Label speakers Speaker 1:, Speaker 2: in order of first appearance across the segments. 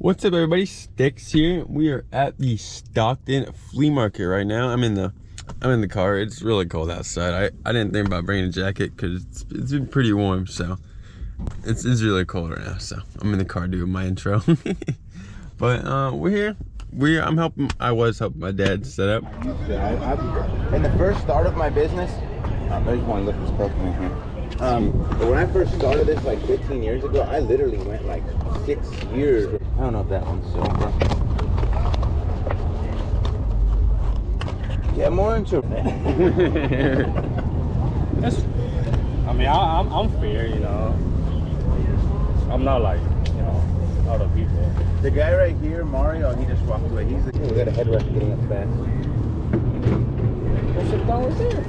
Speaker 1: What's up, everybody? Stixx here. We are at the Stockton flea market right now. I'm in the car. It's really cold outside. I didn't think about bringing a jacket because it's been pretty warm, so it's really cold right now. So I'm in the car doing my intro. But we're here. I was helping my dad set up.
Speaker 2: In the first start of my business, there's one liquor Pokemon here. But when I first started this like 15 years ago, I literally went like 6 years. I don't know if that one's silver. Yeah, more into
Speaker 3: I'm fair, you know. I'm not like, you know, other people.
Speaker 2: the guy right here, Mario. He just walked away. He's the we got a head rush getting up fast.
Speaker 3: What's it down right there?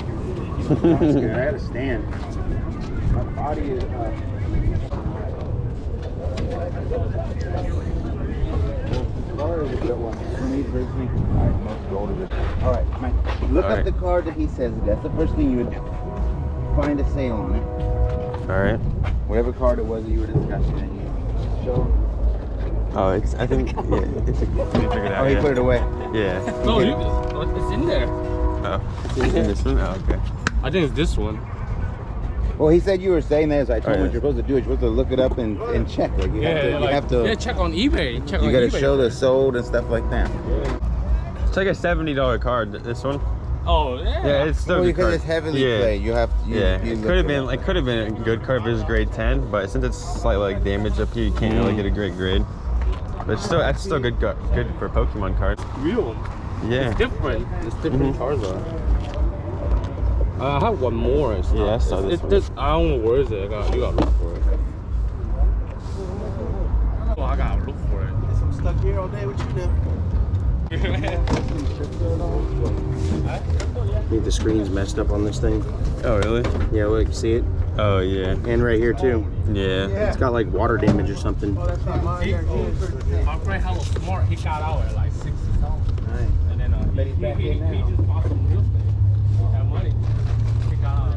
Speaker 2: I had a stand. My body is. Alright, Mike, look up the card that he says. That's the first thing you would find a sale on it.
Speaker 1: Alright.
Speaker 2: Whatever card it was that you were discussing, and you show.
Speaker 1: Oh, I think, yeah, it's a, we figured it out.
Speaker 2: Oh, he put it away.
Speaker 1: Yeah.
Speaker 3: No, it's in there.
Speaker 1: Oh, it's in this one? Oh, okay.
Speaker 3: I think it's this one.
Speaker 2: Well, he said you were saying that, so I told him
Speaker 1: yeah.
Speaker 2: what you're supposed to do. You're supposed to look it up and check. Like you have to.
Speaker 3: Yeah, check on eBay.
Speaker 2: You gotta show the sold and stuff like that.
Speaker 1: It's like a $70 card, this one.
Speaker 3: Oh, yeah.
Speaker 1: Yeah, it's still a good
Speaker 2: because
Speaker 1: card.
Speaker 2: it's heavily played. You have to.
Speaker 1: It could have been a good card if it was grade 10, but since it's slightly like damaged up here, you can't really get a great grade. But that's still good for Pokemon cards.
Speaker 3: Real.
Speaker 1: Yeah.
Speaker 3: It's different. It's different cards are. I have one more.
Speaker 1: Yeah, I saw this one.
Speaker 3: I don't know where is it. You gotta look for it. Oh, I gotta look for it.
Speaker 2: I'm stuck here all day. What you do?
Speaker 4: I think the screen's messed up on this thing.
Speaker 1: Oh, really?
Speaker 4: Yeah, look, see it?
Speaker 1: Oh, yeah.
Speaker 4: And right here too.
Speaker 1: Yeah.
Speaker 4: It's got like water damage or something.
Speaker 3: My friend Hello Smart, he got out at like 60 something.
Speaker 2: Nice.
Speaker 3: And then he just bought some real estate. Had money. He got out.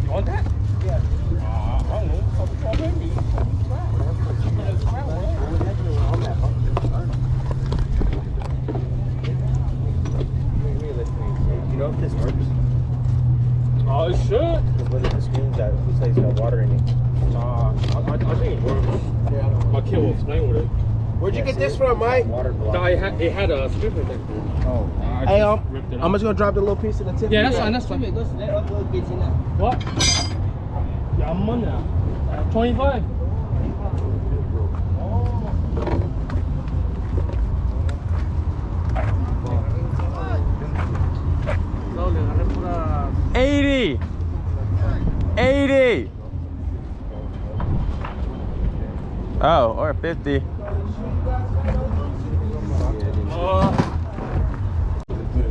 Speaker 3: You want that? Yeah. I don't know.
Speaker 2: You know if this works?
Speaker 3: Oh, it should.
Speaker 2: Because look at the screens that looks like it's got water in it.
Speaker 3: I think it works. Yeah. My kid will explain with it.
Speaker 2: Where'd you get this from, Mike? Water block.
Speaker 3: No, it had a strip in there.
Speaker 2: Oh.
Speaker 4: Hey, I'm just gonna drop the little piece of the tip.
Speaker 3: Yeah, that's fine. That's fine. What? Yeah, I'm on now. 25.
Speaker 1: $80. Oh, or 50.
Speaker 2: You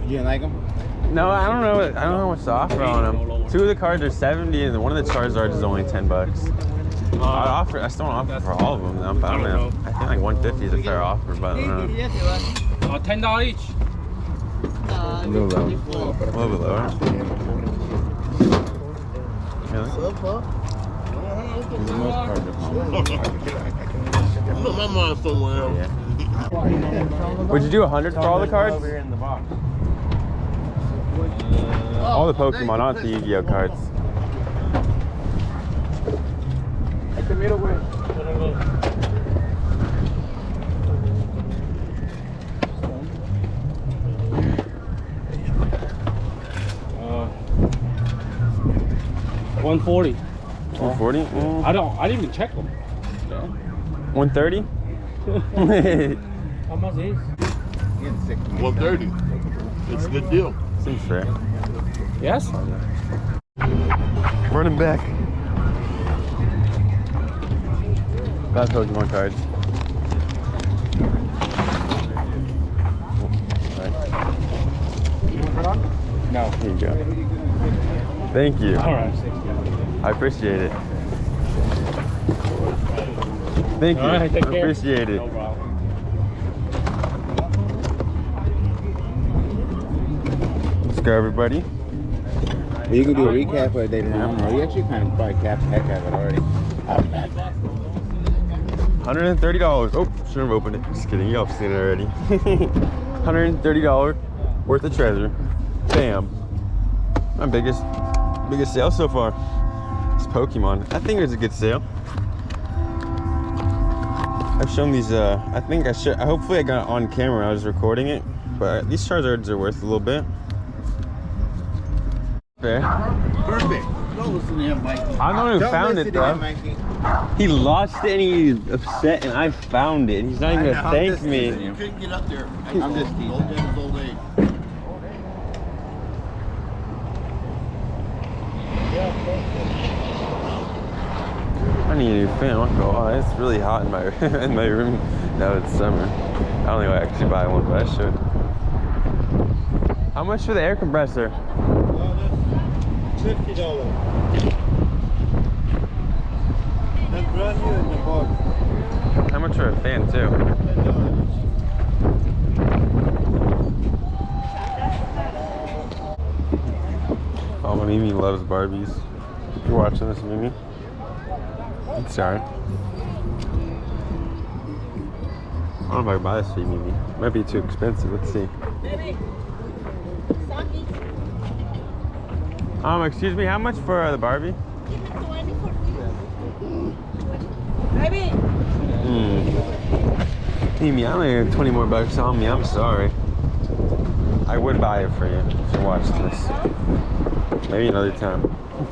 Speaker 2: didn't like them?
Speaker 1: No, I don't know what's the offer on them. 2 of the cards are 70, and one of the Charizards is only $10. I still want to offer for all of them. I don't know. I think like 150 is a fair offer, but I don't know.
Speaker 3: $10 each.
Speaker 1: A little low. A little bit lower. Really?
Speaker 4: My mom's somewhere else.
Speaker 1: Yeah. Would you do 100 for all the cards?
Speaker 2: Over here in the box.
Speaker 1: All the Pokemon, not the Yu-Gi-Oh cards.
Speaker 2: At the middle way.
Speaker 3: 140.
Speaker 1: 140?
Speaker 3: I didn't even check them. Yeah.
Speaker 1: 130?
Speaker 3: How much is?
Speaker 4: 130. It's a good deal.
Speaker 1: Seems fair.
Speaker 3: Yes.
Speaker 1: Running back. Got Pokemon cards.
Speaker 2: No.
Speaker 1: Here you go. Thank you.
Speaker 3: All right.
Speaker 1: I appreciate it. Thank you.
Speaker 3: All right, take care.
Speaker 1: Appreciate it.
Speaker 3: No problem.
Speaker 1: Let's go, everybody.
Speaker 2: Well, you can do a recap for a day tomorrow. You actually kind of probably capped the heck out of it already.
Speaker 1: $130. Oh, should have opened it. Just kidding. Y'all have seen it already. $130 worth of treasure. Bam. My biggest sale so far. It's Pokemon. I think it was a good sale. I've shown these. I think I should. Hopefully, I got it on camera when I was recording it. But these Charizards are worth a little bit. Fair.
Speaker 2: Perfect. Don't listen to him, Mikey.
Speaker 1: I don't even found it though. He lost it and he's upset, and I found it. He's not even gonna thank me.
Speaker 4: You couldn't get up there.
Speaker 2: I'm just teasing.
Speaker 4: Old man's old age.
Speaker 1: I need a new fan. Oh, it's really hot in my in my room now. It's summer. I don't think I'll actually buy one, but I should. How much for the air compressor?
Speaker 3: $50. That's brand new in the box.
Speaker 1: How much for a fan too?
Speaker 3: $10.
Speaker 1: Oh, my Mimi loves Barbies. If you're watching this, Mimi, I'm sorry. I don't know if I can buy this for you, Mimi. It might be too expensive. Let's see. Excuse me, how much for the Barbie?
Speaker 5: Baby.
Speaker 1: Mimi, I only have 20 more bucks on me. I'm sorry. I would buy it for you if you're watching this. Maybe another time.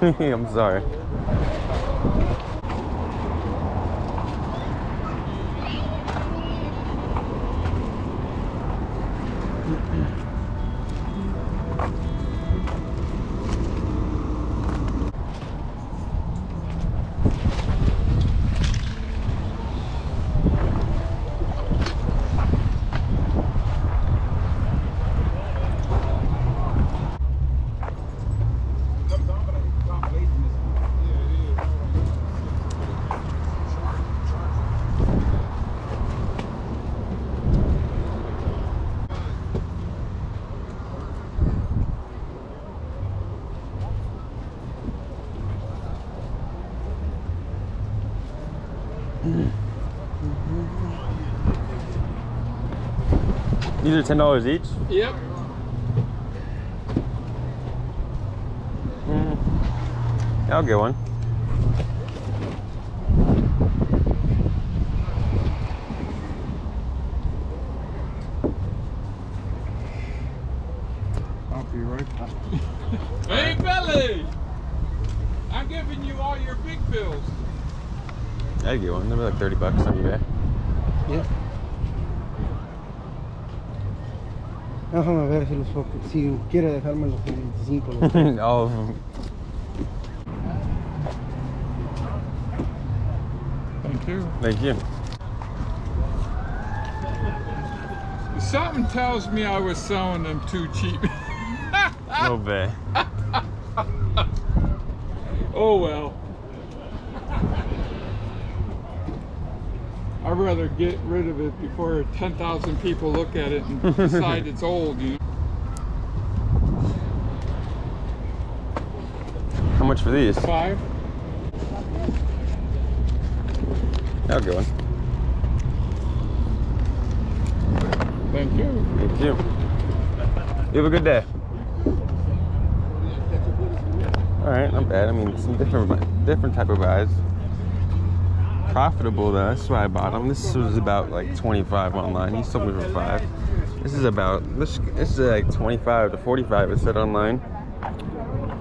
Speaker 1: I'm sorry. These are $10 each?
Speaker 3: Yep.
Speaker 1: I'll get one.
Speaker 3: I'll be right back.
Speaker 6: Hey, Billy! I'm giving you all your big bills.
Speaker 1: I'd get one. They'll be like 30 bucks on eBay.
Speaker 3: Yeah. Déjame ver si los si quiere dejarme los 25.
Speaker 1: All of them.
Speaker 6: Thank you.
Speaker 1: Thank you.
Speaker 6: Something tells me I was selling them too cheap.
Speaker 1: No bet.
Speaker 6: Oh well. I'd rather get rid of it before 10,000 people look at it and decide it's old, you know.
Speaker 1: How much for these?
Speaker 6: 5.
Speaker 1: I'll get one.
Speaker 6: Thank you.
Speaker 1: Thank you. You have a good day. All right, not bad. I mean, some different type of buys. Profitable though. That's why I bought them. This was about like 25 online. He sold me for 5. This is about this is like 25 to 45. It said online.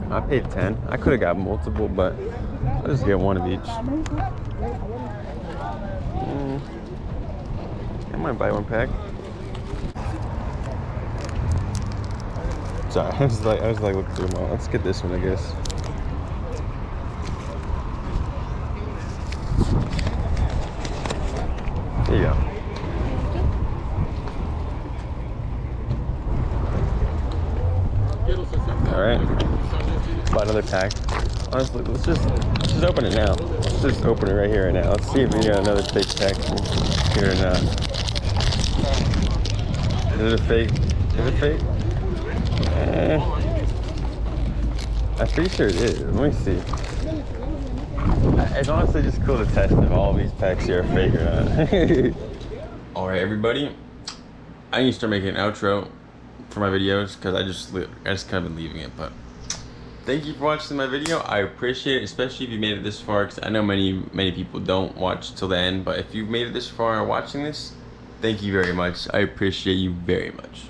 Speaker 1: I paid 10. I could have got multiple, but I'll just get one of each. I might buy one pack. Sorry, I was like looking through them all. Let's get this one, I guess. There you go. All right, buy another pack. Honestly, let's just open it now. Let's just open it right here and now. Let's see if we got another fake pack here or not. Is it a fake? Is it fake? I'm pretty sure it is. Let me see. It's honestly just cool to test if all of these packs here are fake or not. Alright everybody, I need to start making an outro for my videos because I just kind of been leaving it, but thank you for watching my video. I appreciate it, especially if you made it this far, because I know many people don't watch till the end, but if you've made it this far watching this, thank you very much. I appreciate you very much.